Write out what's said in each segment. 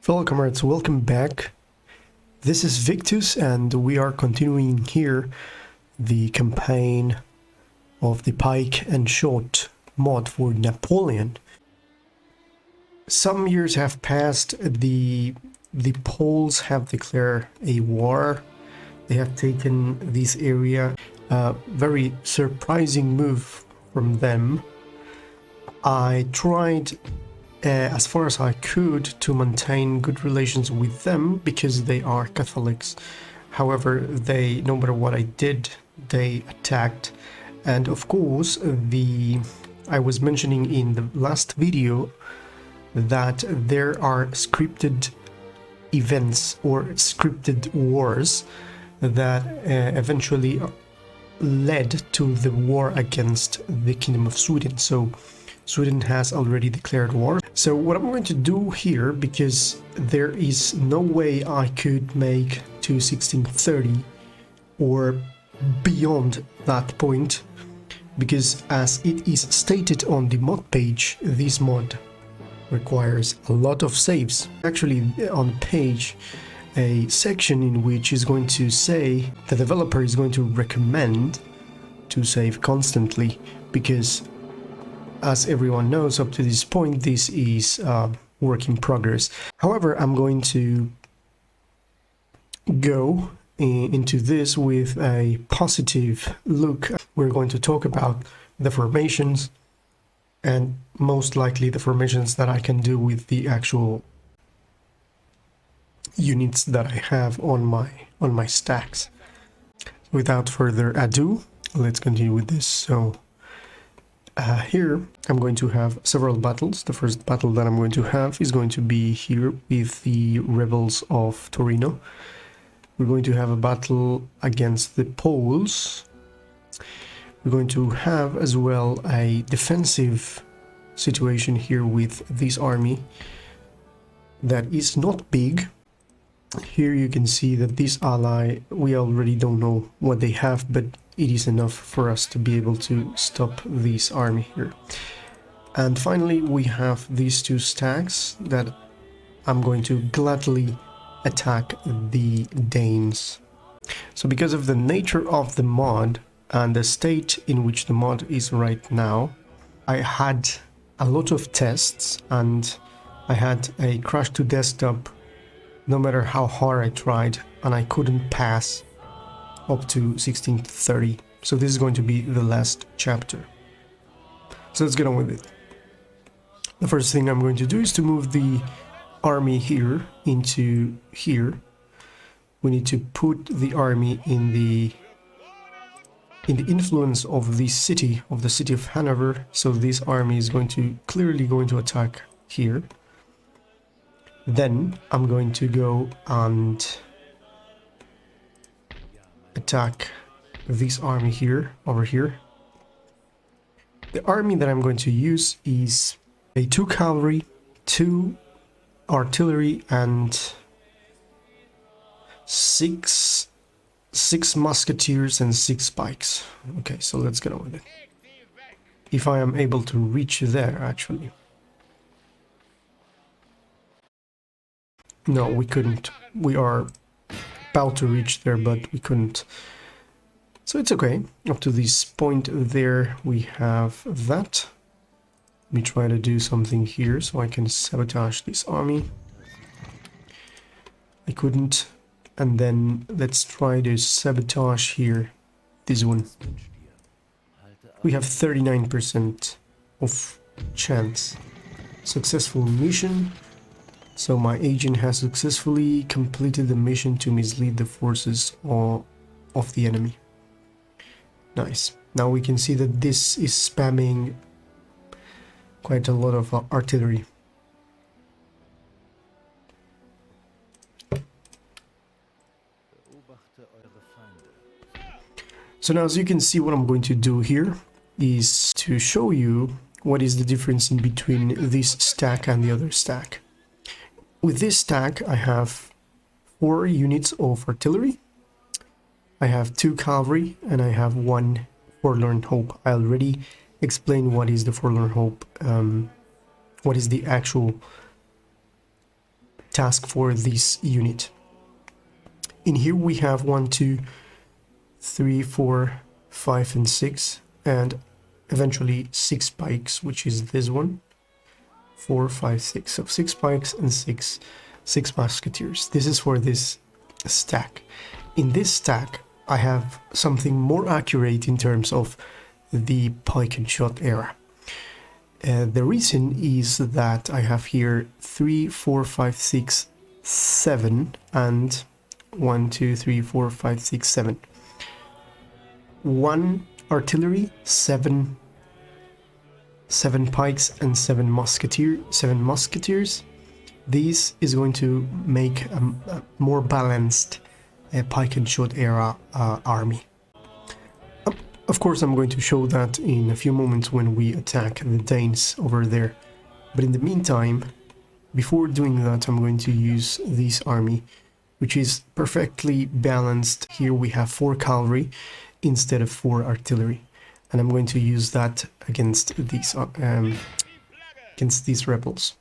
Fellow comrades, welcome back. This is Victus and we are continuing here the campaign of the Pike and Shot mod for Napoleon. Some years have passed, the Poles have declared a war. They have taken this area, a very surprising move from them. I tried as far as I could to maintain good relations with them because they are Catholics. However, they, no matter what I did, they attacked. And of course, I was mentioning in the last video that there are scripted events or scripted wars that eventually led to the war against the Kingdom of Sweden. So Sweden has already declared war. So what I'm going to do here, because there is no way I could make to 1630 or beyond that point, because as it is stated on the mod page, this mod requires a lot of saves. Actually, on page, a section in which is going to say the developer is going to recommend to save constantly, because as everyone knows, up to this point, this is work in progress. However, I'm going to go into this with a positive look. We're going to talk about the formations and most likely the formations that I can do with the actual units that I have on my stacks. Without further ado, let's continue with this. So here I'm going to have several battles. The first battle that I'm going to have is going to be here with the rebels of Torino. We're going to have a battle against the Poles. We're going to have as well a defensive situation here with this army that is not big. Here you can see that this ally, we already don't know what they have, but it is enough for us to be able to stop this army here. And finally we have these two stacks that I'm going to gladly attack the Danes. So because of the nature of the mod and the state in which the mod is right now, I had a lot of tests and I had a crash to desktop no matter how hard I tried, and I couldn't pass up to 1630. So this is going to be the last chapter. So let's get on with it. The first thing I'm going to do is to move the army here into here. We need to put the army in the influence of the city of Hanover. So this army is clearly going to attack here. Then I'm going to go and attack this army here, over here. The army that I'm going to use is a 2 cavalry, 2 artillery, and 6 musketeers and 6 pikes. Okay, so let's get on with it. If I am able to reach there, actually. No, we couldn't. We are about to reach there, but we couldn't. So it's okay. Up to this point there, we have that. Let me try to do something here so I can sabotage this army. I couldn't. And then let's try to sabotage here this one. We have 39% of chance. Successful mission. So my agent has successfully completed the mission to mislead the forces of the enemy. Nice. Now we can see that this is spamming quite a lot of artillery. So now, as you can see, what I'm going to do here is to show you what is the difference in between this stack and the other stack. With this stack, I have 4 units of artillery, I have 2 cavalry, and I have 1 forlorn hope. I already explained what is the forlorn hope, what is the actual task for this unit. In here we have 1, 2, 3, 4, 5 and 6, and eventually 6 pikes, which is this one. 4, 5, 6. So 6 pikes and 6 musketeers. This is for this stack. In this stack I have something more accurate in terms of the pike and shot era. The reason is that I have here 3, 4, 5, 6, 7 and 1, 2, 3, 4, 5, 6, 7. 1 artillery, 7 pikes and 7 musketeers. This is going to make a more balanced pike and shot era army. Of course, I'm going to show that in a few moments when we attack the Danes over there. But in the meantime, before doing that, I'm going to use this army, which is perfectly balanced. Here we have 4 cavalry instead of 4 artillery, and I'm going to use that against these rebels.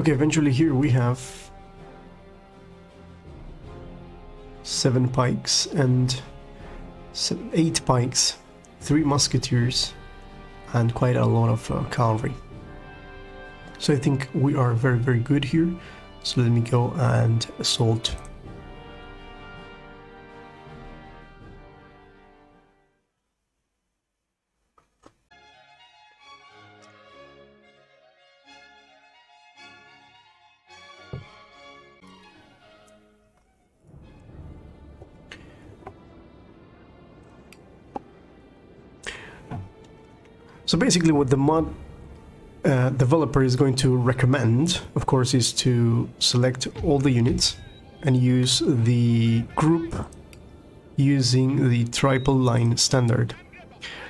Okay, eventually here we have 7 pikes and 8 pikes, 3 musketeers, and quite a lot of cavalry. So I think we are very, very good here. So let me go and assault. So basically what the mod developer is going to recommend, of course, is to select all the units and use the group using the triple line standard.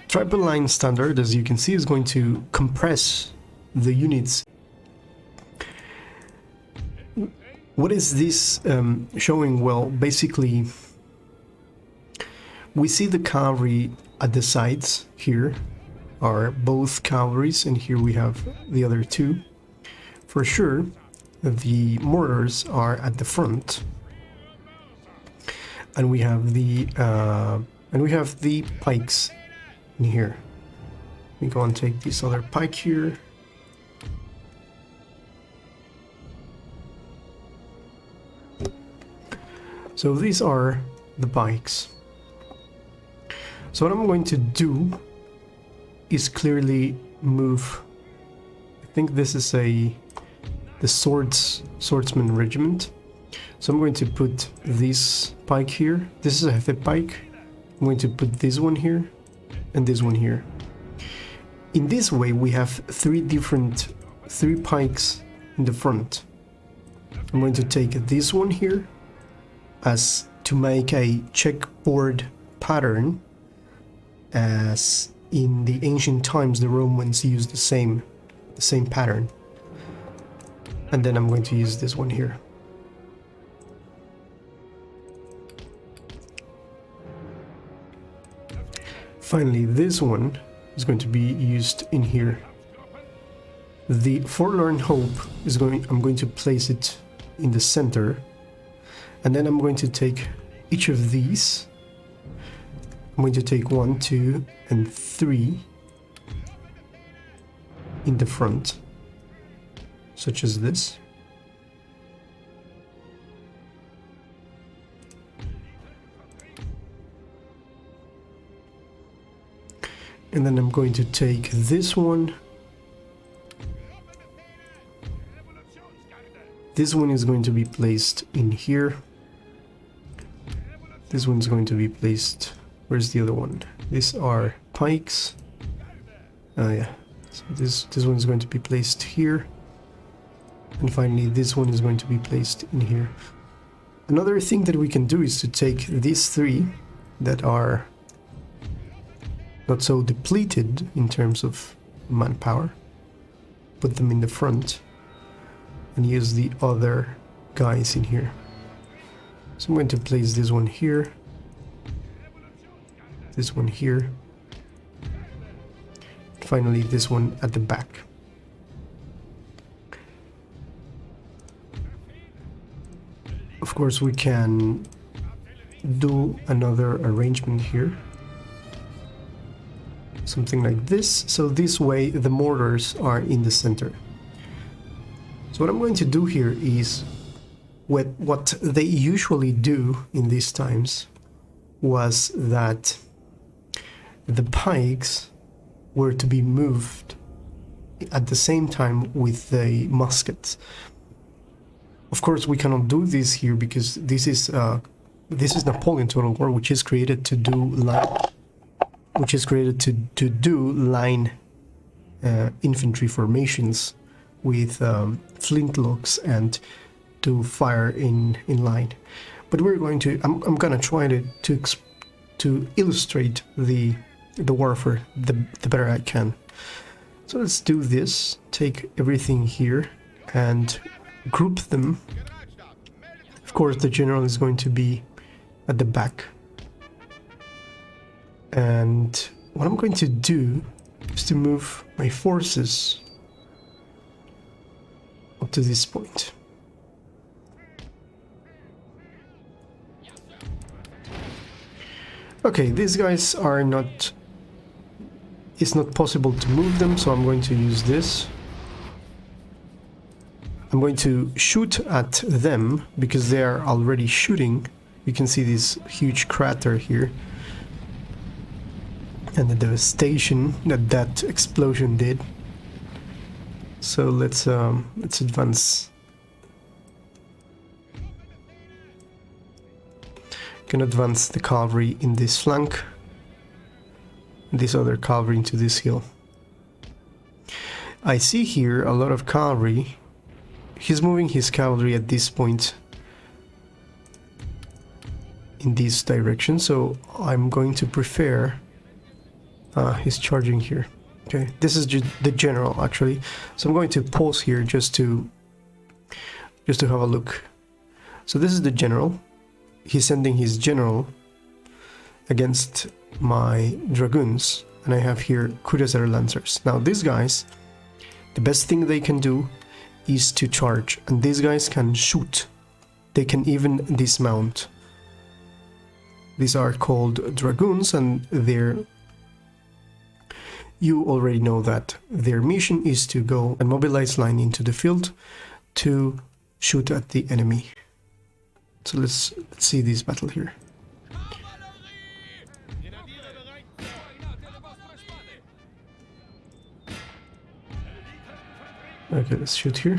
Triple line standard, as you can see, is going to compress the units. What is this showing? Well, basically, we see the cavalry at the sides here. Are both cavalries, and here we have the other 2. For sure, the mortars are at the front, and we have the pikes in here. Let me go and take this other pike here. So these are the pikes. So what I'm going to do is clearly move. I think this is the swordsman regiment. So I'm going to put this pike here. This is a heavy pike. I'm going to put this one here and this one here. In this way we have 3 pikes in the front. I'm going to take this one here as to make a checkboard pattern, as in the ancient times the Romans used the same pattern. And then I'm going to use this one here. Finally, this one is going to be used in here. The Forlorn Hope is I'm going to place it in the center, and then I'm going to take each of these. I'm going to take 1, 2, and 3 in the front, such as this. And then I'm going to take this one. This one is going to be placed in here. This one's going to be placed... Where's the other one? These are pikes. Oh yeah. So this one is going to be placed here. And finally this one is going to be placed in here. Another thing that we can do is to take these 3 that are not so depleted in terms of manpower, put them in the front, and use the other guys in here. So I'm going to place this one here. this one here. Finally, this one at the back. Of course, we can do another arrangement here. Something like this. So this way, the mortars are in the center. So what I'm going to do here is what they usually do in these times was that the pikes were to be moved at the same time with the muskets. Of course, we cannot do this here because this is Napoleon Total War, which is created to do line infantry formations with flintlocks and to fire in line. But we're going to I'm gonna try to illustrate the warfare the better I can. So let's do this. Take everything here and group them. Of course, the general is going to be at the back. And what I'm going to do is to move my forces up to this point. Okay, these guys are not... It's not possible to move them, so I'm going to use this. I'm going to shoot at them because they are already shooting. You can see this huge crater here and the devastation that explosion did. So let's advance. Can advance the cavalry in this flank, this other cavalry into this hill. I see here a lot of cavalry. He's moving his cavalry at this point in this direction, so I'm going to prefer he's charging here. Okay, this is the general actually, so I'm going to pause here just to have a look. So this is the general. He's sending his general against my dragoons, and I have here Cuirassier Lancers. Now these guys, the best thing they can do is to charge, and these guys can shoot. They can even dismount. These are called dragoons, and you already know that their mission is to go and mobilize line into the field to shoot at the enemy. So let's see this battle here. Okay, let's shoot here.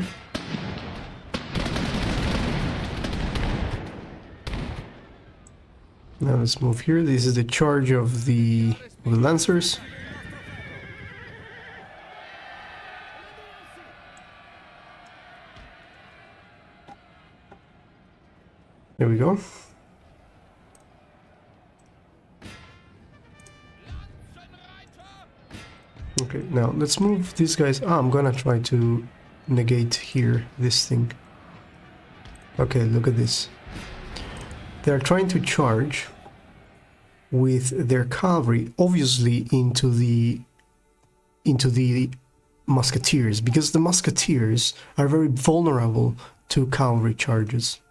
Now let's move here. This is the charge of the Lancers. There we go. Okay, now let's move these guys. I'm gonna try to negate here this thing. Okay, look at this. They're trying to charge with their cavalry, obviously into the musketeers, because the musketeers are very vulnerable to cavalry charges.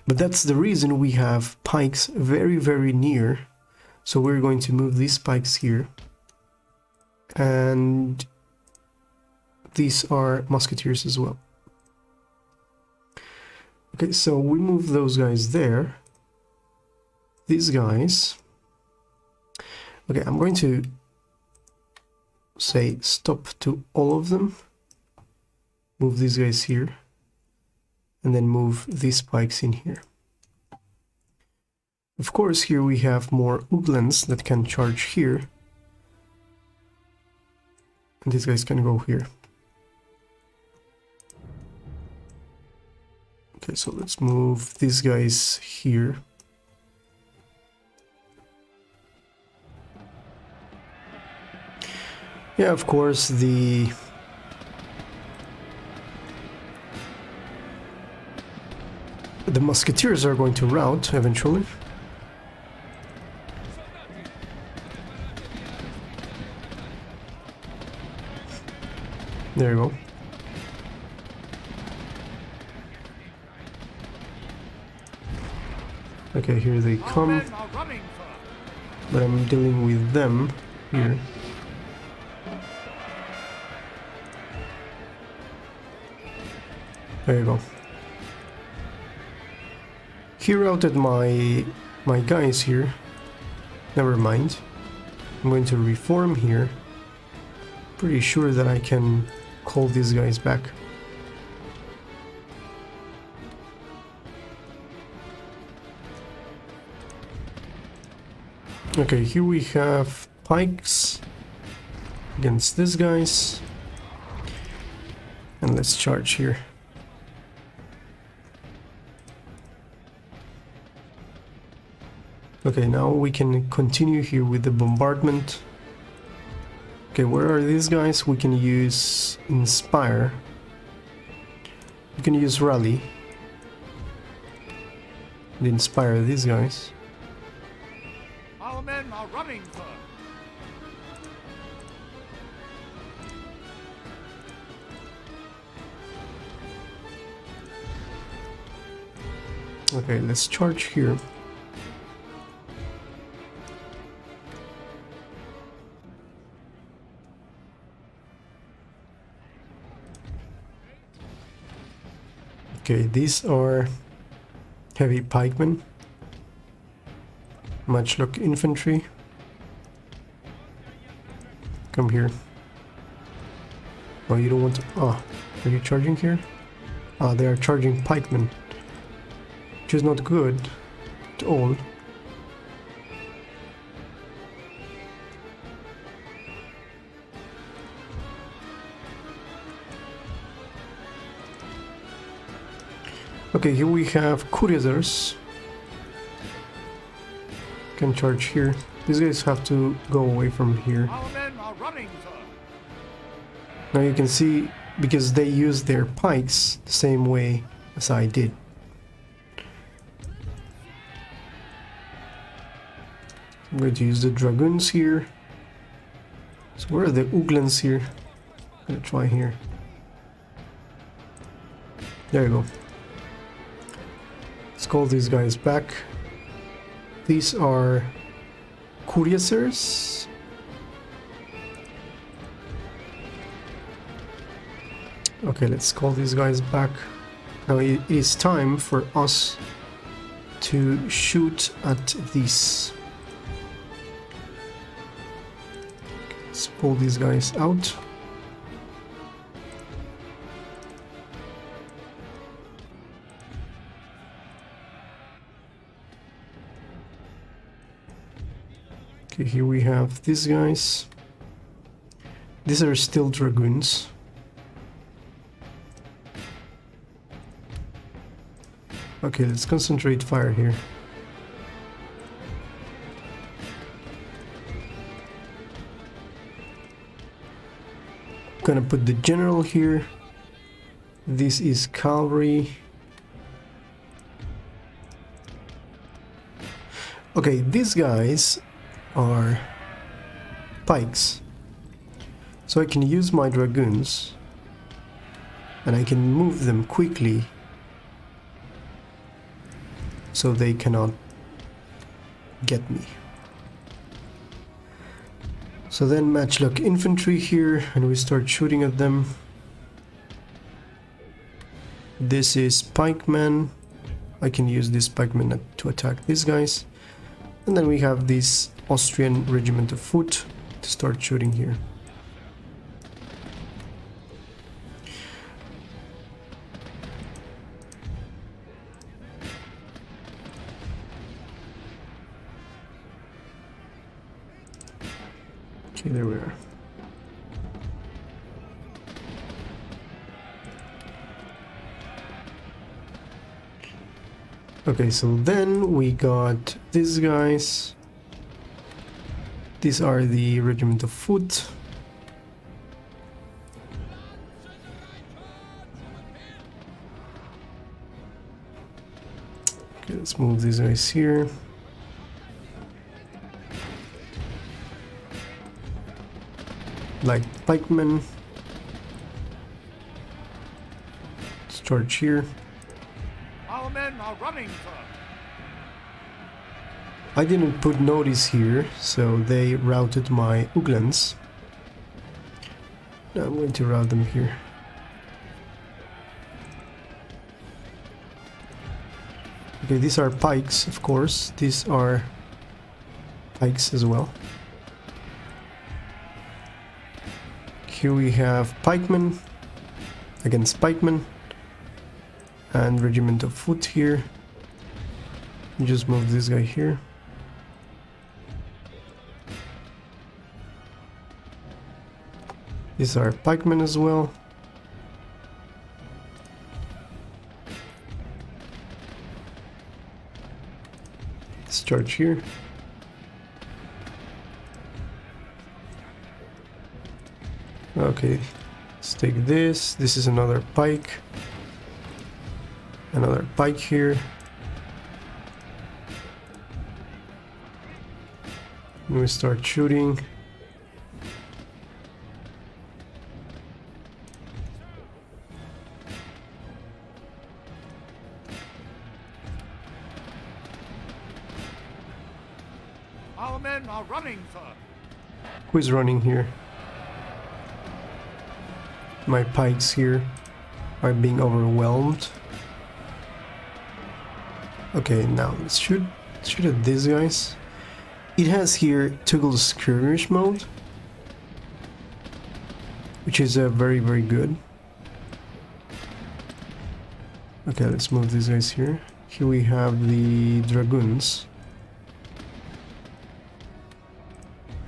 But that's the reason we have pikes very, very near. So we're going to move these pikes here. And these are musketeers as well. Okay, so we move those guys there. These guys. Okay, I'm going to say stop to all of them. Move these guys here. And then move these pikes in here. Of course, here we have more Uglans that can charge here. And these guys can go here. Okay, so let's move these guys here. Yeah, of course, the musketeers are going to rout eventually. There you go. Okay, here they come. But I'm dealing with them here. There you go. He routed my guys here. Never mind. I'm going to reform here. Pretty sure that I can call these guys back. Okay, here we have pikes against these guys. And let's charge here. Okay, now we can continue here with the bombardment. Okay, where are these guys? We can use Inspire. We can use Rally. And inspire these guys. Our men are running, sir. Okay, let's charge here. Okay, these are heavy pikemen. Matchlock infantry. Come here. Oh, you don't want to... Oh, are you charging here? Ah, they are charging pikemen. Which is not good at all. Okay, here we have cuirassiers. Can charge here. These guys have to go away from here. Our men are running, sir. Now you can see, because they use their pikes the same way as I did. I'm going to use the dragoons here. So where are the Uglans here? I'm gonna try here. There you go. Let's call these guys back. These are cuirassiers. Okay, let's call these guys back. Now it is time for us to shoot at these. Let's pull these guys out. Okay, here we have these guys. These are still dragoons. Okay, let's concentrate fire here. Gonna put the general here. This is cavalry. Okay, these guys are pikes. So I can use my dragoons and I can move them quickly so they cannot get me. So then matchlock infantry here and we start shooting at them. This is pikemen. I can use this pikemen to attack these guys. And then we have this Austrian regiment of foot to start shooting here. Okay, there we are. Okay, so then we got these guys. These are the regiment of foot. Okay, let's move these guys here. Like pikemen. charge here. Our men are running, sir. I didn't put notice here, so they routed my Uglans. Now I'm going to route them here. Okay, these are pikes, of course. These are pikes as well. Here we have pikemen against pikemen and regiment of foot here. Just move this guy here. These are pikemen as well. Let's charge here. Okay, let's take this. This is another pike. Another pike here. And we start shooting. Our men are running, sir. Who is running here? My pikes here are being overwhelmed. Okay, now let's shoot at these guys. It has here toggle skirmish mode, which is very good. Okay, let's move these guys here. Here we have the dragoons.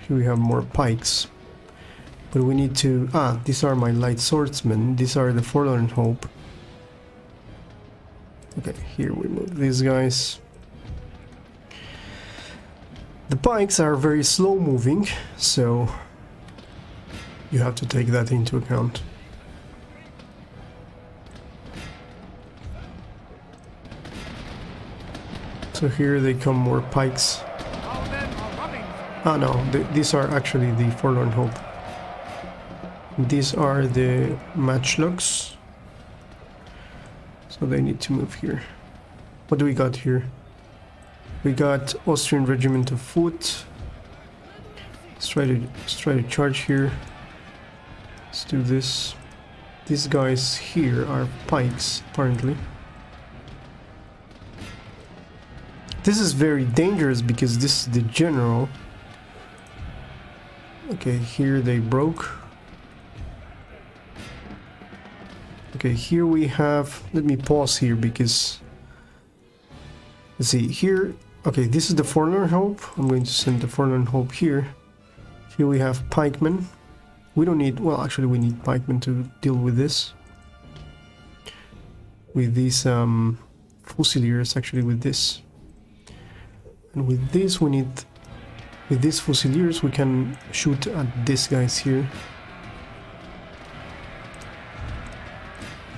Here we have more pikes. But we need to... these are my light swordsmen. These are the Forlorn Hope. Okay, here we move these guys. The pikes are very slow moving, so you have to take that into account. So here they come more pikes. Our men are running, sir. Ah no, these are actually the Forlorn Hope. These are the matchlocks. So they need to move here. What do we got here? We got Austrian Regiment of Foot. Let's try to charge here. Let's do this. These guys here are pikes, apparently. This is very dangerous because this is the general. Okay, here they broke. Okay, here we have... Let me pause here because... Let's see, here... Okay, this is the Forlorn Hope. I'm going to send the Forlorn Hope here. Here we have pikemen. We don't need... Well, actually we need pikemen to deal with this. With these Fusiliers, actually with this. And with this we need... With these Fusiliers we can shoot at these guys here.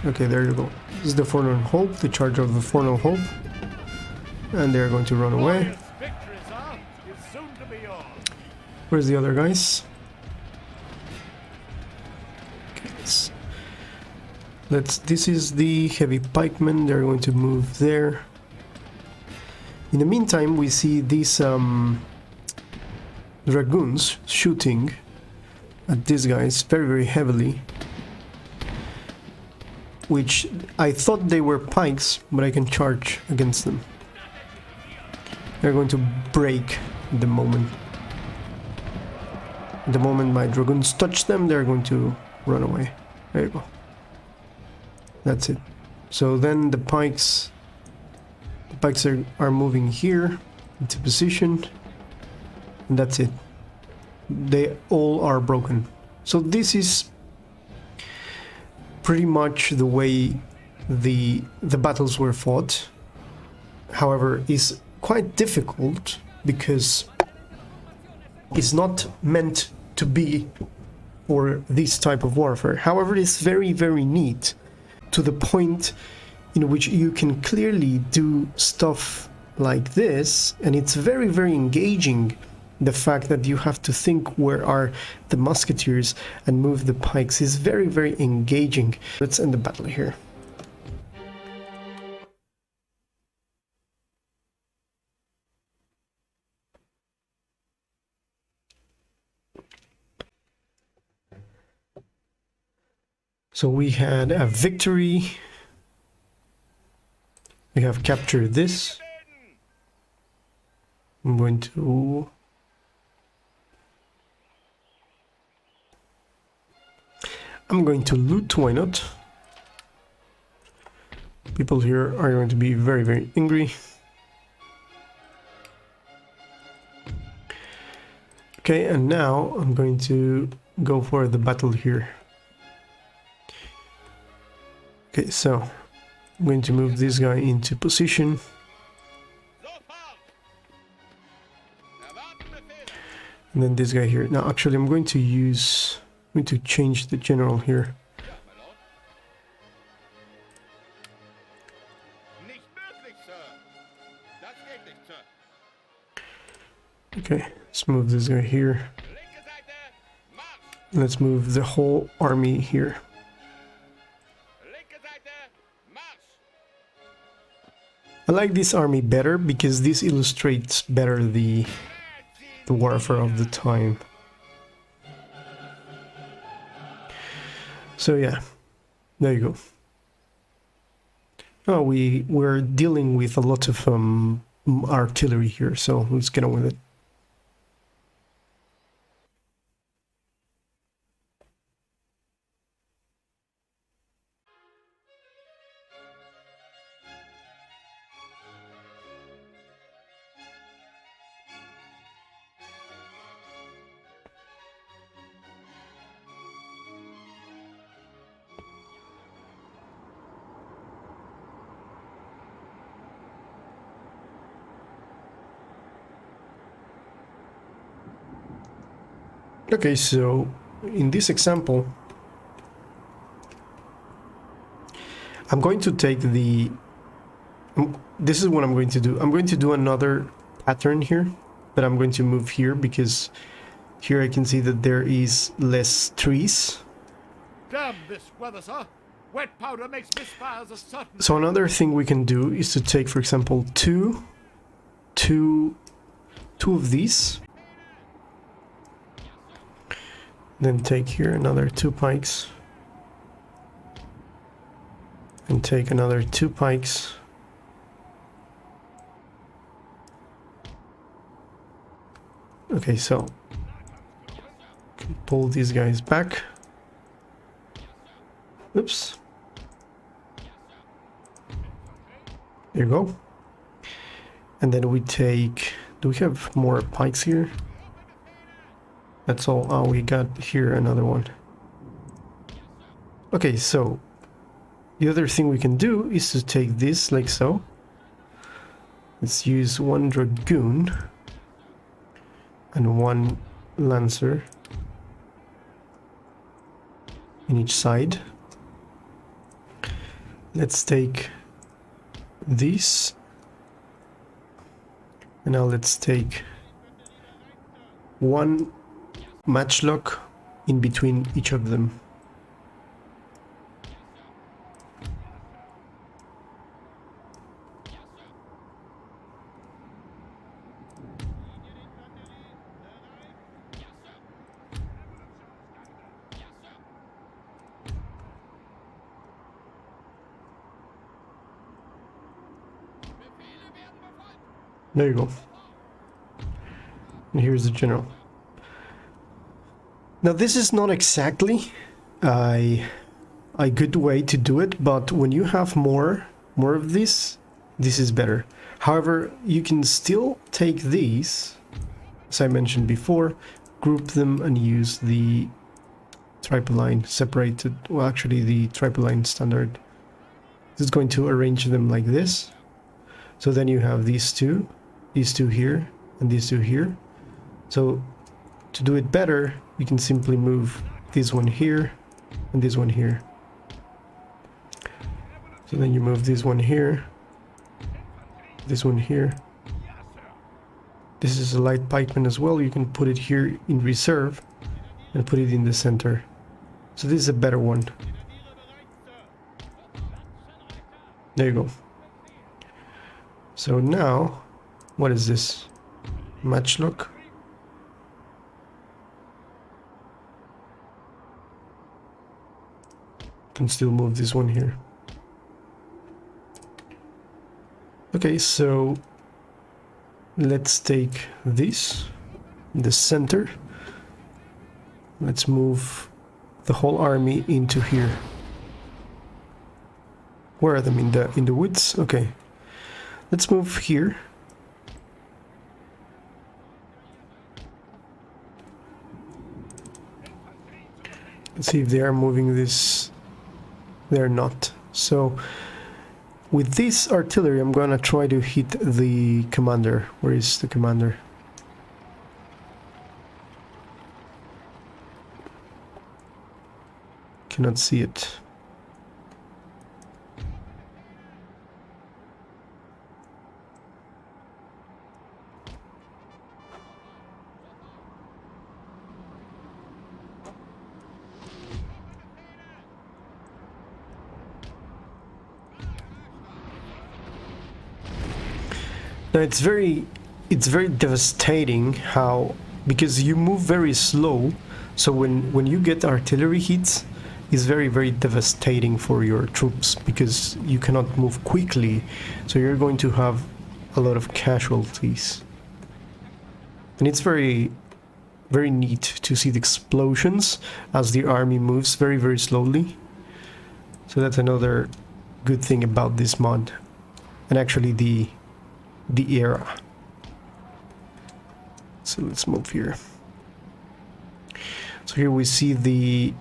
Okay, there you go. This is the Forlorn Hope, the charge of the Forlorn Hope. And they're going to run away. Glorious victory, sir, is soon to be yours. Where's the other guys? Okay, let's this is the heavy pikemen. They're going to move there. In the meantime, we see these dragoons shooting at these guys very heavily. Which I thought they were pikes, but I can charge against them. They're going to break the moment. The moment my dragoons touch them, they're going to run away. There you go. That's it. So then the pikes are moving here into position. And that's it. They all are broken. So this is pretty much the way the battles were fought. However, it's quite difficult because it's not meant to be for this type of warfare. However, it's very neat to the point in which you can clearly do stuff like this, and it's very engaging. The fact that you have to think where are the musketeers and move the pikes is very engaging. Let's end the battle here. So we had a victory. We have captured this. I'm going to... loot, why not? People here are going to be very, very angry. Okay, and now I'm going to go for the battle here. Okay, so I'm going to move this guy into position. And then this guy here. Now, actually, I'm going to change the general here. Okay, let's move this guy here. Let's move the whole army here. I like this army better because this illustrates better the warfare of the time. So yeah, there you go. Oh, we're dealing with a lot of artillery here, so let's get on with it. Okay, so in this example, I'm going to take the... This is what I'm going to do. I'm going to do another pattern here, but I'm going to move here because here I can see that there is less trees. Damn this weather, sir. Wet powder makes misfires a certain... So another thing we can do is to take, for example, two of these. Then take here another 2 pikes. And take another 2 pikes. Okay, so pull these guys back. Oops. There you go. And then we take... Do we have more pikes here? That's all. Oh, we got here another one. Okay, so the other thing we can do is to take this like so. Let's use 1 dragoon and 1 lancer in each side. Let's take these, and now let's take 1 matchlock in between each of them. There you go. And here's the general. Now this is not exactly a good way to do it, but when you have more of this is better. However, you can still take these, as I mentioned before, group them and use the triple line separated, well actually the triple line standard. This is going to arrange them like this. So then you have these two here, and these 2 here. So to do it better, you can simply move this one here and this one here. So then you move this one here, this one here. This is a light pikeman as well. You can put it here in reserve and put it in the center. So this is a better one. There you go. So now, what is this? Matchlock. Can still move this one here. Okay, so let's take this, the center. Let's move the whole army into here. Where are them? In the woods? Okay. Let's move here. Let's see if they are moving this. They're not. So with this artillery, I'm gonna try to hit the commander. Where is the commander? Cannot see it. Now it's very devastating how, because you move very slow, so when you get artillery hits, it's very devastating for your troops because you cannot move quickly, so you're going to have a lot of casualties. And it's very neat to see the explosions as the army moves very slowly. So that's another good thing about this mod, and actually the era. So let's move here. So here we see the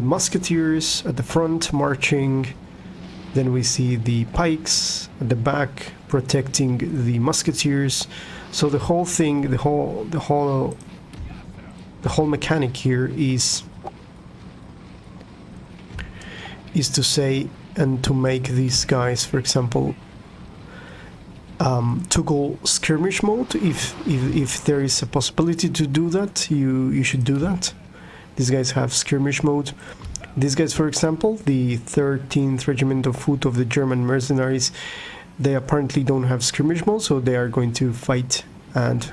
musketeers at the front marching. Then we see the pikes at the back protecting the musketeers. So the whole thing, the whole mechanic here is to say and to make these guys, for example, toggle skirmish mode. If there is a possibility to do that, you should do that. These guys have skirmish mode. These guys, for example, the 13th Regiment of Foot of the German Mercenaries, they apparently don't have skirmish mode, so they are going to fight, and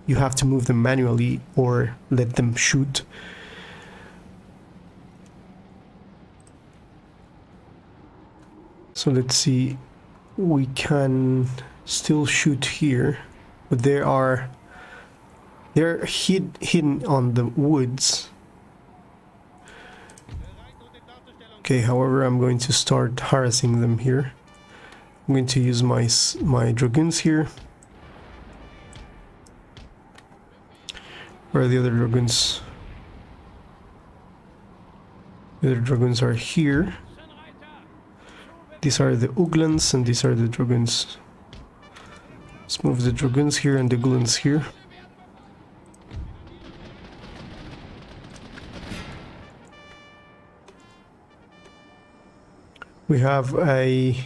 you have to move them manually or let them shoot. So let's see. We can still shoot here, but they're hidden on the woods. Okay, however, I'm going to start harassing them here. I'm going to use my dragoons here. Where are the other dragoons? The other dragoons are here. These are the Uglans and these are the dragoons. Let's move the dragoons here and the Uglans here. We have a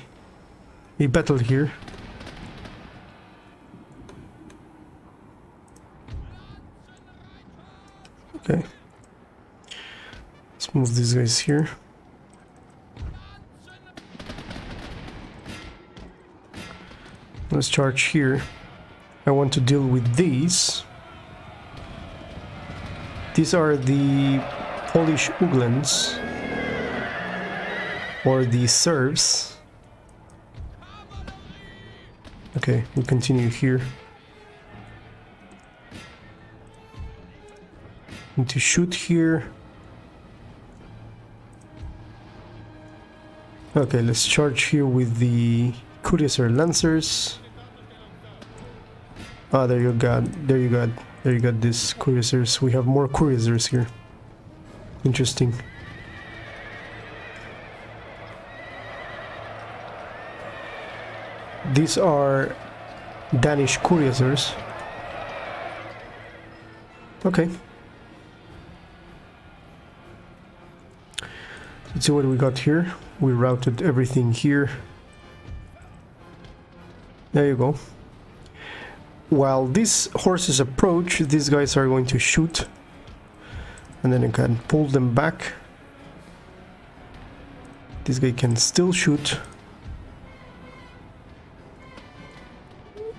battle here. Okay. Let's move these guys here. Let's charge here. I want to deal with these. These are the Polish Uglans, or the Serbs. Okay, we'll continue here. Need to shoot here. Okay, let's charge here with the Cuirassier Lancers. Ah, there you got this Cuirassiers. We have more Cuirassiers here. Interesting. These are Danish Cuirassiers. Okay. Let's see what we got here. We routed everything here. There you go. While these horses approach, these guys are going to shoot. And then you can pull them back. This guy can still shoot.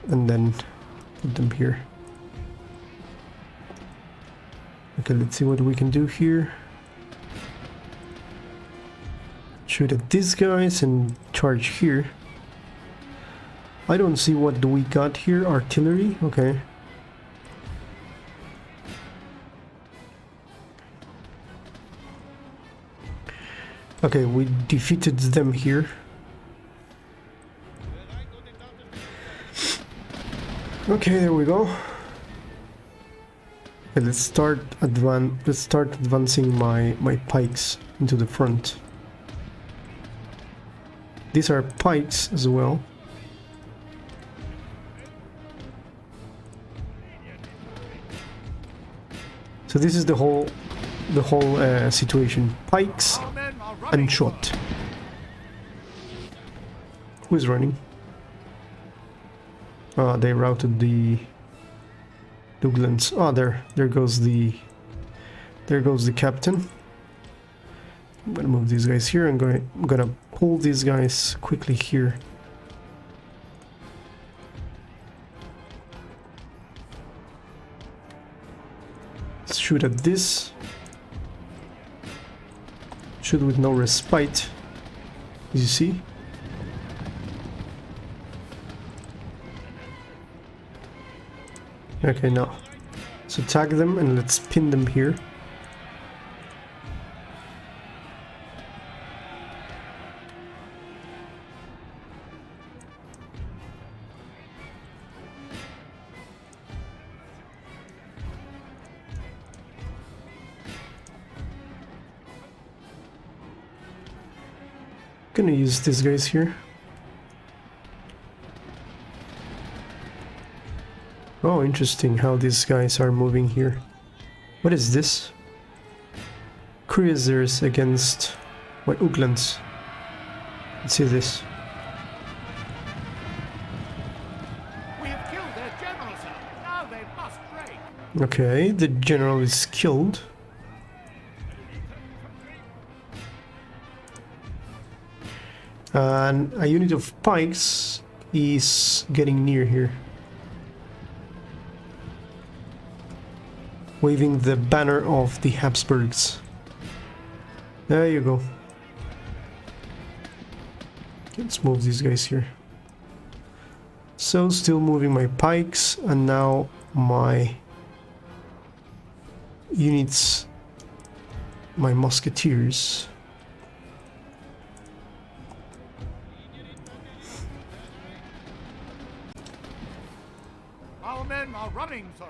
And then put them here. Okay, let's see what we can do here. shoot at these guys and charge here. I don't see what do we got here. Artillery, okay. Okay, we defeated them here. Okay, there we go. Okay, let's start advancing my pikes into the front. These are pikes as well. So this is the whole situation. Pikes and shot. Who is running? They routed the Douglas. Oh, there goes the captain. I'm gonna move these guys here. I'm gonna pull these guys quickly here. Let's shoot at this. Shoot with no respite, as you see. Okay, now let's attack them and let's pin them here. Gonna use these guys here. Oh, interesting how these guys are moving here. What is this? Cruisers against what, Uglands? Let's see this. We have killed their general, sir. Now they must break. Okay, the general is killed. And a unit of pikes is getting near here, waving the banner of the Habsburgs. There you go. Let's move these guys here. So still moving my pikes, and now my units, my musketeers. Our men are running, sir.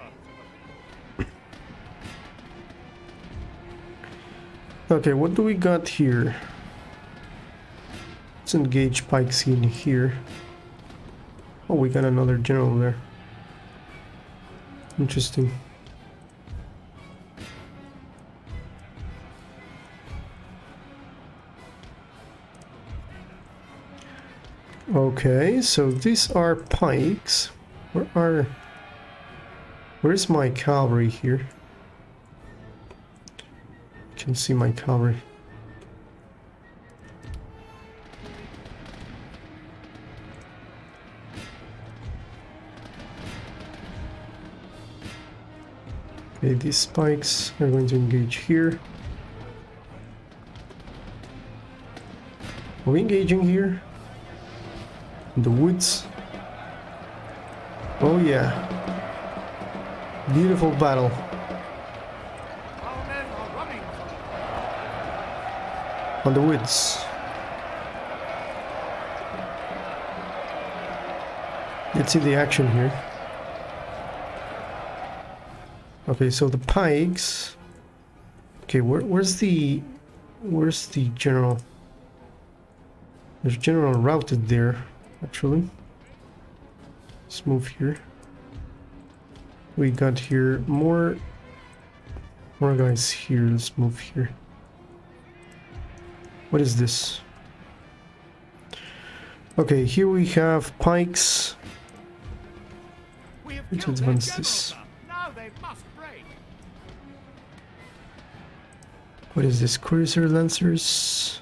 Okay, what do we got here? Let's engage pikes in here. Oh, we got another general there. Interesting. Okay, so these are pikes. Where's my cavalry here? You can see my cavalry. Okay, these spikes are going to engage here. Are we engaging here? In the woods? Oh yeah. Beautiful battle. Our men are running, sir. On the woods. Let's see the action here. Okay, so the pikes. Okay, where's the general? There's general routed there, actually. Let's move here. We got here more guys here. Let's move here. What is this? Okay, here we have pikes. We have Let's killed their advance general, this. sir. Now they must break. What is this? Cruiser lancers.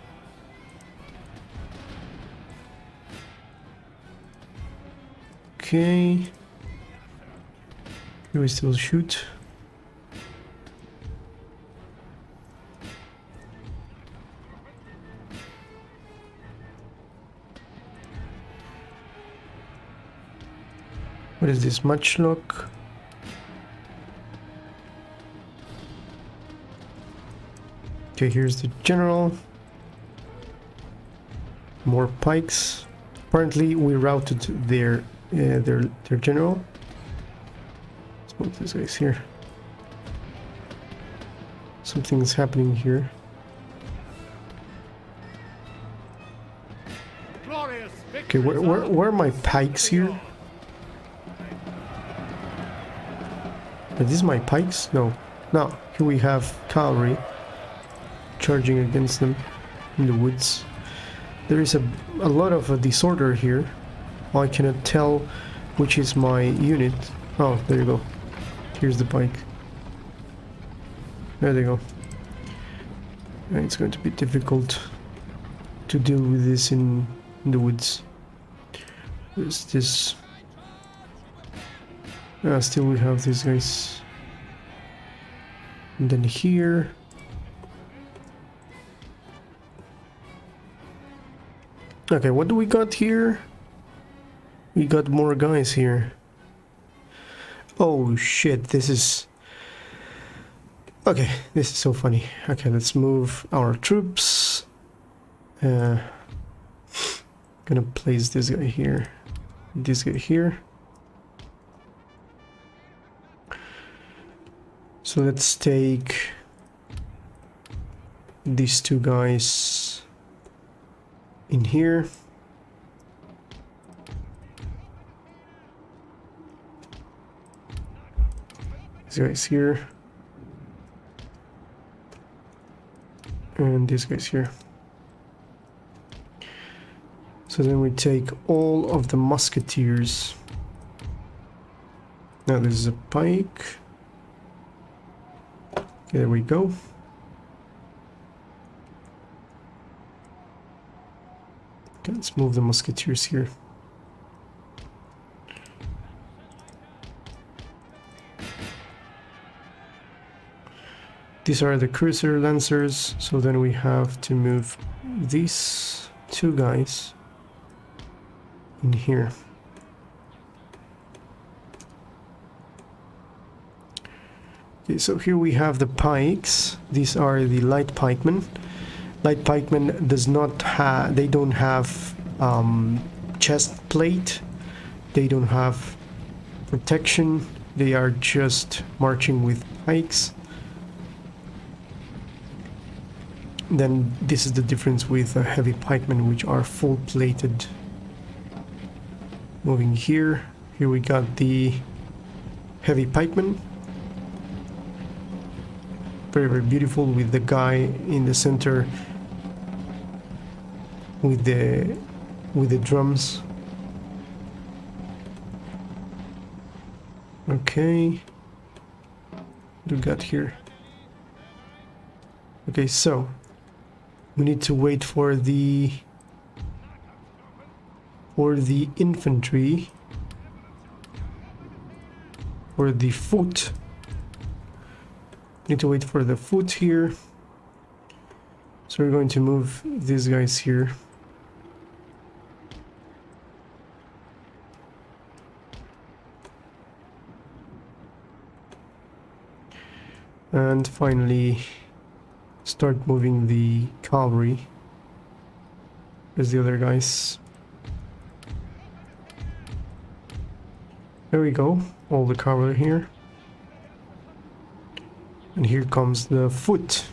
Okay. Here we still shoot. What is this? Matchlock? Okay, here's the general. More pikes. Apparently, we routed their general. Let's move these guys here. Something's happening here. Glorious Okay, victory, sir. where are my pikes here? Are these my pikes? No. No, here we have cavalry charging against them in the woods. There is a lot of disorder here. I cannot tell which is my unit. Oh, there you go. Here's the pike. There they go. And it's going to be difficult to deal with this in the woods. There's this. Still we have these guys. And then here. Okay, what do we got here? We got more guys here. Oh shit, this is... Okay, this is so funny. Okay, let's move our troops. Gonna place this guy here. This guy here. So let's take these two guys in here. These guys here. And these guys here. So then we take all of the musketeers. Now this is a pike. Okay, there we go. Okay, let's move the musketeers here. These are the cruiser lancers, so then we have to move these two guys in here. Okay, so here we have the pikes. These are the light pikemen. Light pikemen does not have, they don't have chest plate. They don't have protection. They are just marching with pikes. Then this is the difference with heavy pikemen, which are full plated. Moving here we got the heavy pikemen. Very, very beautiful, with the guy in the center with the drums. Okay, what do we got here? Okay, so we need to wait for the infantry, for the foot. Need to wait for the foot here. So we're going to move these guys here. And finally start moving the cavalry. There's the other guys. There we go, all the cavalry here. And here comes the foot.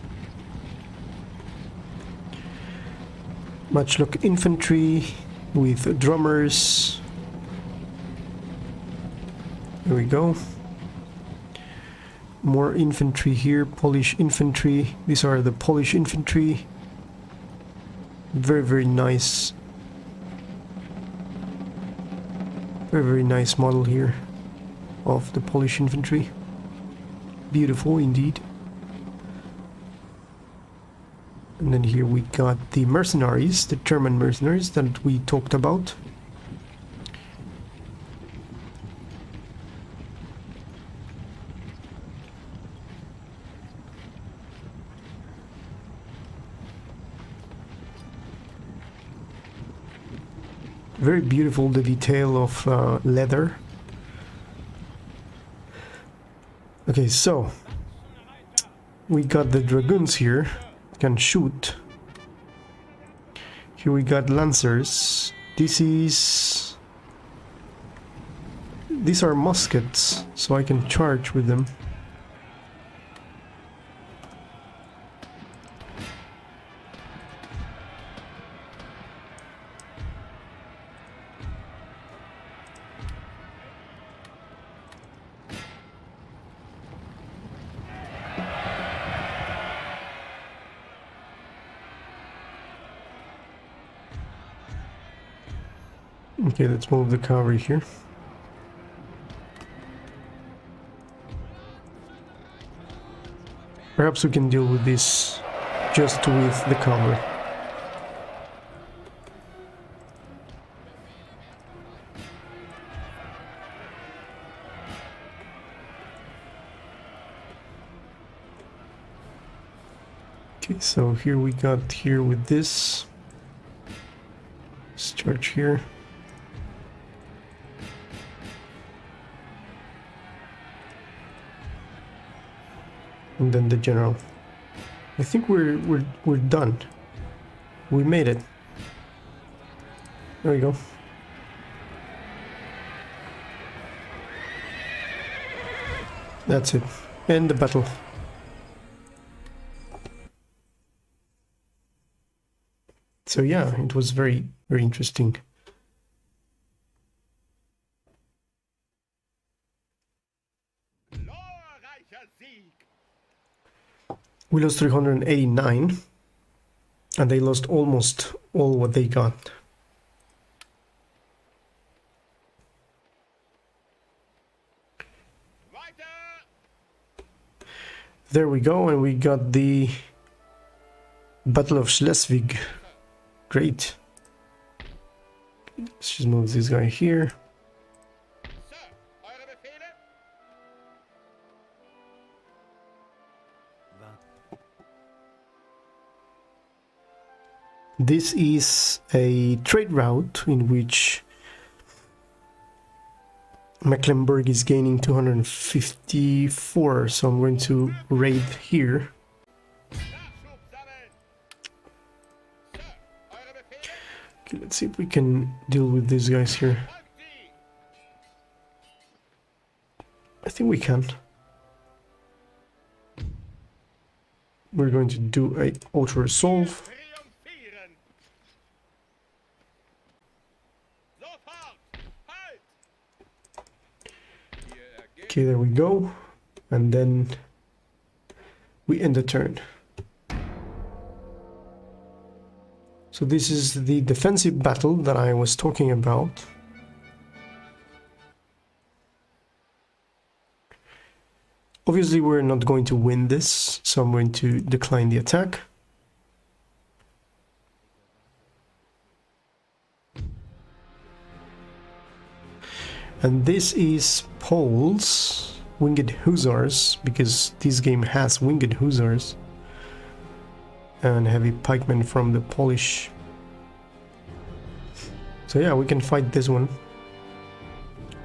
Matchlock infantry with drummers. There we go. More infantry here, Polish infantry. These are the Polish infantry. Very, very nice. Very, very nice model here of the Polish infantry. Beautiful indeed. And then here we got the mercenaries, the German mercenaries that we talked about. Very beautiful, the detail of leather Okay, so we got the dragoons here, can shoot. Here we got lancers. These are muskets, so I can charge with them. Okay, let's move the cavalry here. Perhaps we can deal with this just with the cavalry. Okay, so here we got here with this. Let's charge here. And then the general. I think we're done. We made it. There we go. That's it. End the battle. So yeah, it was very, very interesting. We lost 389, and they lost almost all what they got. There we go, and we got the Battle of Schleswig. Great. Let's just move this guy here. This is a trade route in which Mecklenburg is gaining 254, so I'm going to raid here. Okay, let's see if we can deal with these guys here. I think we can. We're going to do a auto resolve. Okay, there we go, and then we end the turn. So this is the defensive battle that I was talking about. Obviously we're not going to win this, so I'm going to decline the attack. And this is Poles, Winged Hussars, because this game has Winged Hussars. And heavy pikemen from the Polish. So yeah, we can fight this one.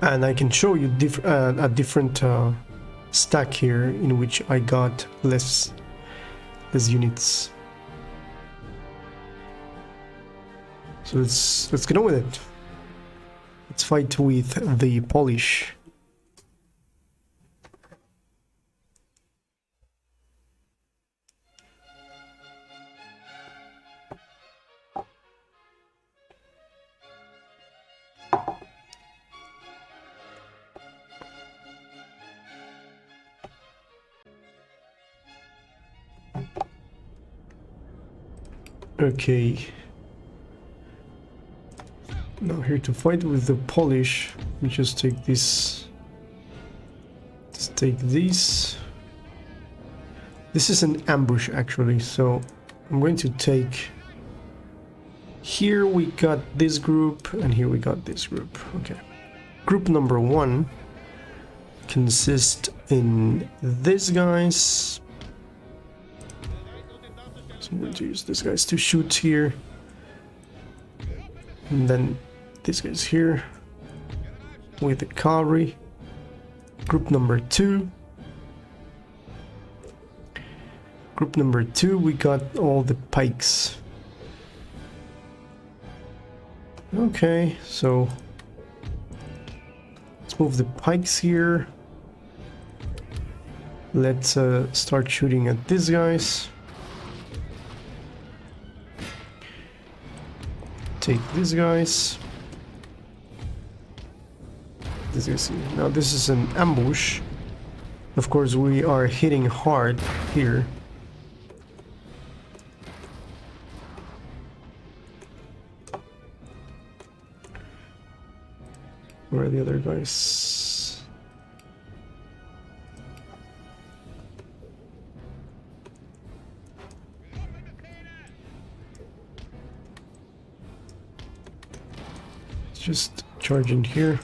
And I can show you a different stack here in which I got less units. So let's get on with it. Let's fight with the Polish. Okay. Now here to fight with the Polish, we just take this. Let's take this. This is an ambush actually, so I'm going to take. Here we got this group, and here we got this group. Okay. Group number 1 consists in these guys. So I'm going to use these guys to shoot here. And then this guy's here with the cavalry. Group number 2 Group number 2, we got all the pikes. Okay, so let's move the pikes here. Let's start shooting at these guys. Take these guys. This is, now this is an ambush. Of course, we are hitting hard here. Where are the other guys? Let's just charge in here.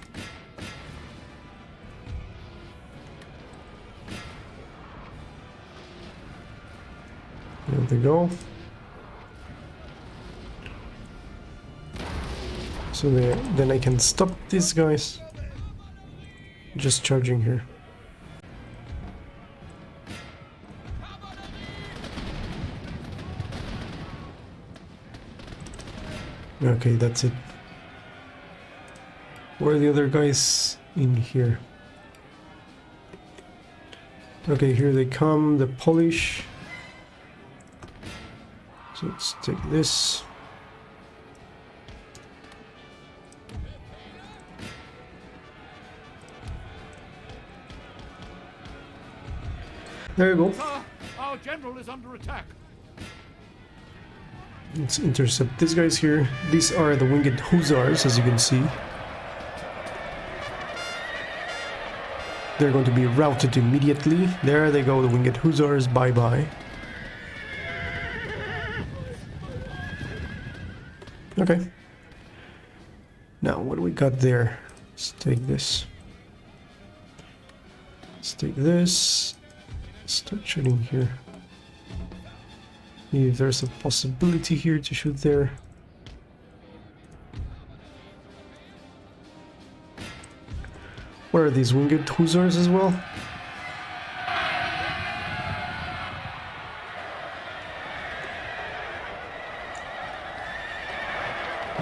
There they go. So there, then I can stop these guys. Just charging here. Okay, that's it. Where are the other guys in here? Okay, here they come, the Polish. So let's take this. There you go. Sir, our general is under attack. Let's intercept these guys here. These are the winged hussars, as you can see. They're going to be routed immediately. There they go, the winged hussars. Bye-bye. Okay. Now, what do we got there? Let's take this. Let's take this. Start shooting here. Maybe there's a possibility here to shoot there. Where are these winged hussars as well?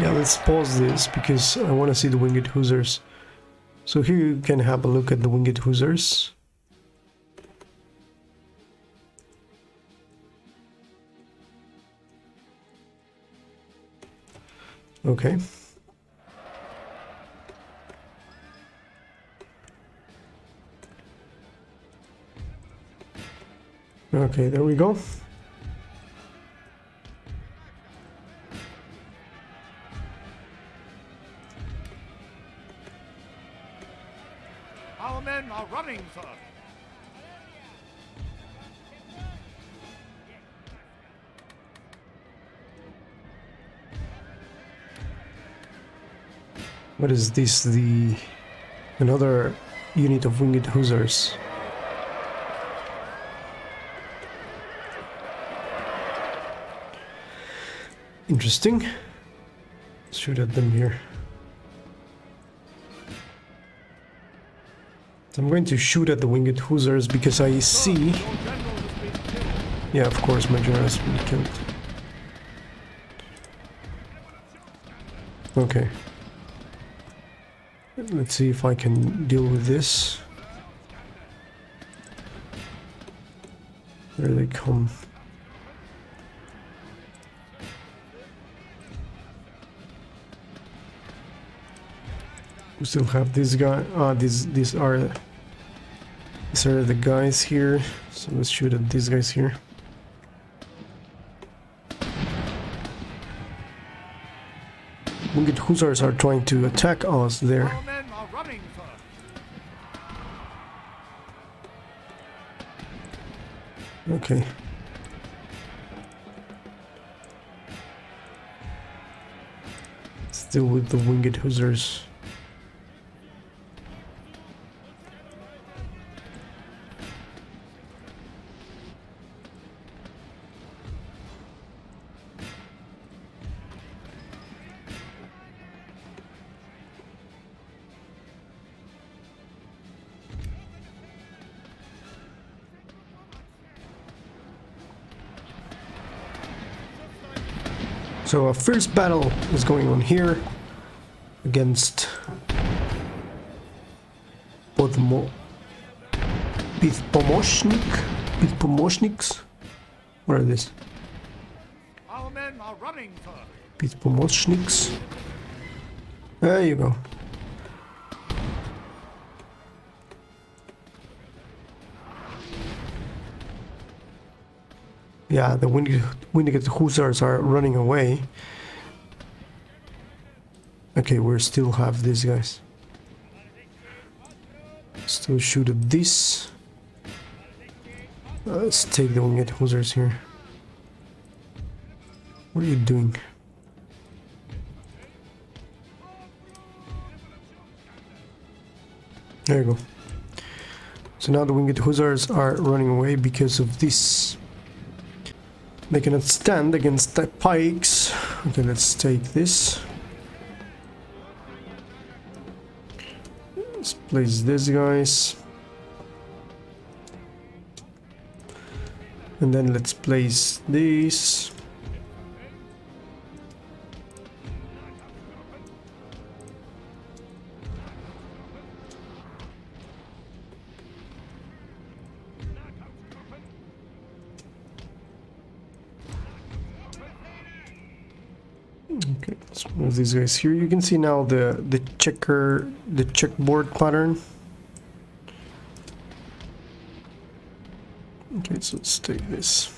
Yeah, let's pause this because I want to see the winged hussars. So here you can have a look at the winged hussars. Okay. Okay, there we go. Our men are running, sir. What is this? Another unit of winged hussars. Interesting. Let's shoot at them here. So I'm going to shoot at the winged hussars because I see... Your general has been killed. Yeah, of course, my general has been killed. Okay. Let's see if I can deal with this. There they come. We still have this guy. These are the guys here. So let's shoot at these guys here. Winged hussars are trying to attack us there. Our men are running, sir. Okay. Still with the winged hussars. So a first battle is going on here against Pomoshniks. What are these? Our men are running, sir. Pomoshniks. There you go. Yeah, the Windigate Hussars are running away. Okay, we still have these guys. Still shoot at this. Let's take the Windigate Hussars here. What are you doing? There you go. So now the Winged Hussars are running away because of this. They cannot stand against the pikes. Okay, let's take this. Let's place these guys. And then let's place these. Okay, let's move these guys here. You can see now the checkboard pattern. Okay, so let's take this.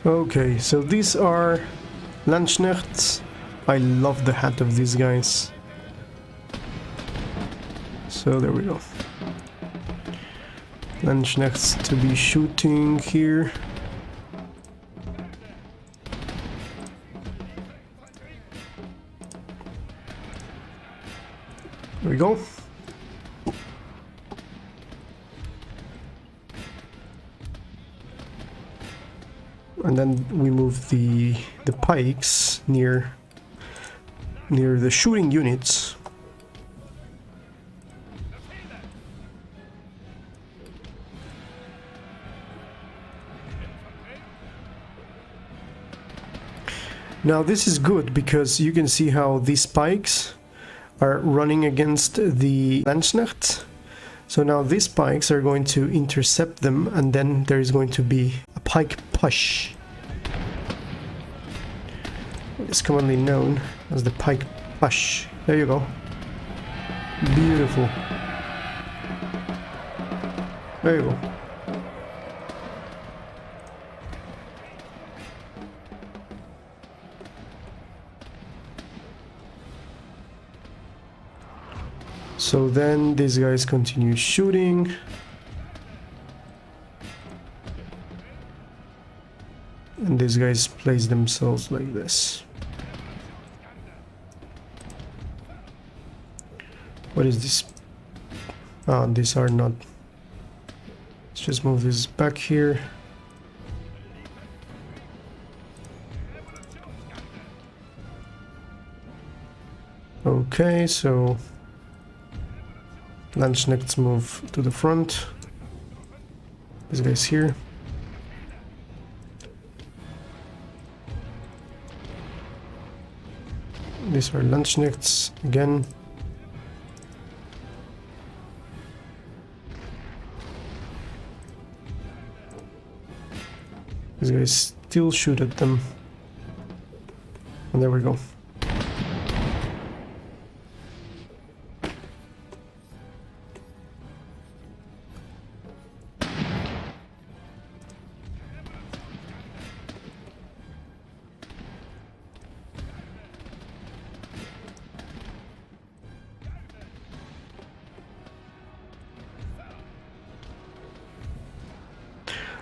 Okay, so these are Landsknechts. I love the hat of these guys. So there we go. Landsknechts to be shooting here. There we go. And then we move the pikes near the shooting units. Now this is good because you can see how these pikes are running against the Landsknechts. So now these pikes are going to intercept them, and then there is going to be a pike push. It's commonly known as the pike push. There you go. Beautiful. There you go. So then these guys continue shooting. And these guys place themselves like this. What is this? Ah, these are not. Let's just move this back here. Okay, so Landsknechts move to the front. This guy's here. These are Landsknechts again. These guys still shoot at them. And there we go.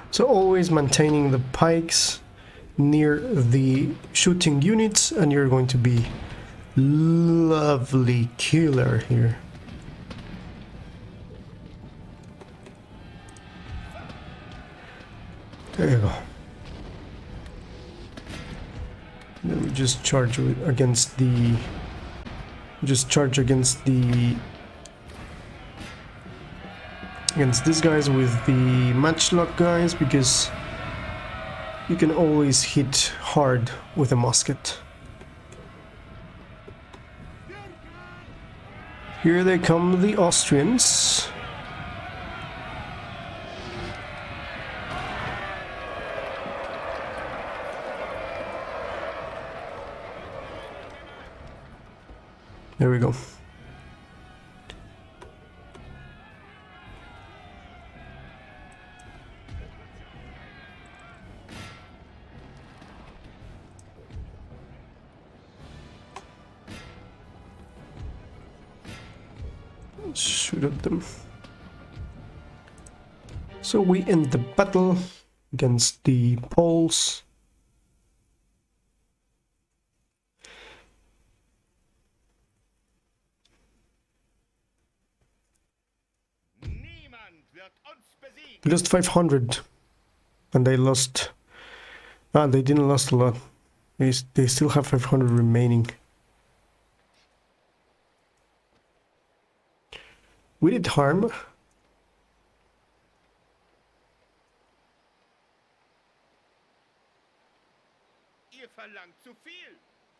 So always maintaining the pikes near the shooting units, and you're going to be lovely killer here. There you go. Then we just charge against the... against these guys with the matchlock guys, because you can always hit hard with a musket. Here they come, the Austrians. There we go. Shoot at them. So we end the battle against the Poles. We lost 500 and they lost... they didn't lost a lot. They still have 500 remaining. We did harm.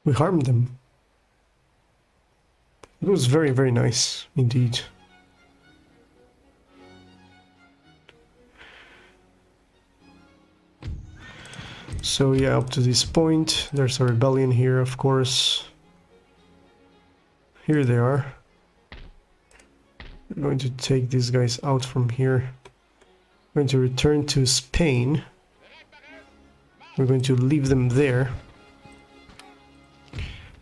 We harmed them. It was very, very nice indeed. So yeah, up to this point, there's a rebellion here, of course. Here they are. We're going to take these guys out from here. We're going to return to Spain. We're going to leave them there.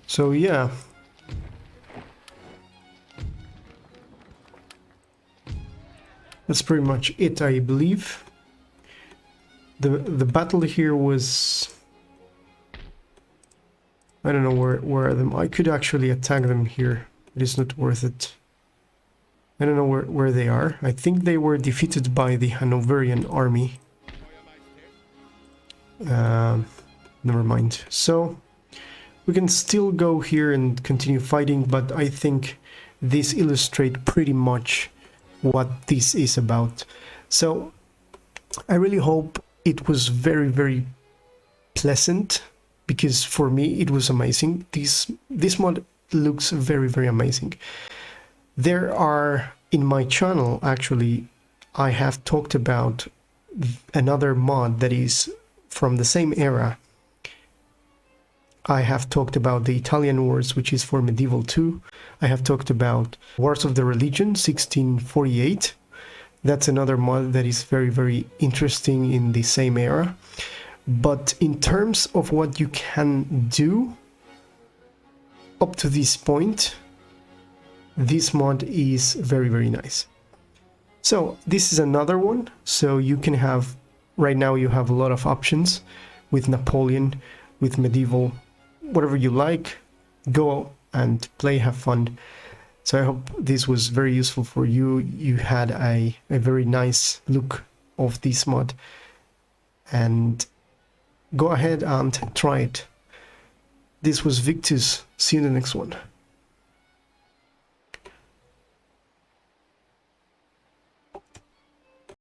So yeah. That's pretty much it, I believe. The battle here was... I don't know where them... I could actually attack them here. It is not worth it. I don't know where they are. I think they were defeated by the Hanoverian army. Never mind. So, we can still go here and continue fighting, but I think this illustrates pretty much what this is about. So, I really hope it was very, very pleasant, because for me it was amazing. This mod looks very, very amazing. There are, in my channel, actually, I have talked about another mod that is from the same era. I have talked about the Italian Wars, which is for Medieval 2. I have talked about Wars of the Religion, 1648. That's another mod that is very, very interesting in the same era. But in terms of what you can do up to this point, this mod is very, very nice. So this is another one. So you can have, right now you have a lot of options with Napoleon, with Medieval, whatever you like. Go and play, have fun. So I hope this was very useful for you. You had a very nice look of this mod. And go ahead and try it. This was Victus. See you in the next one.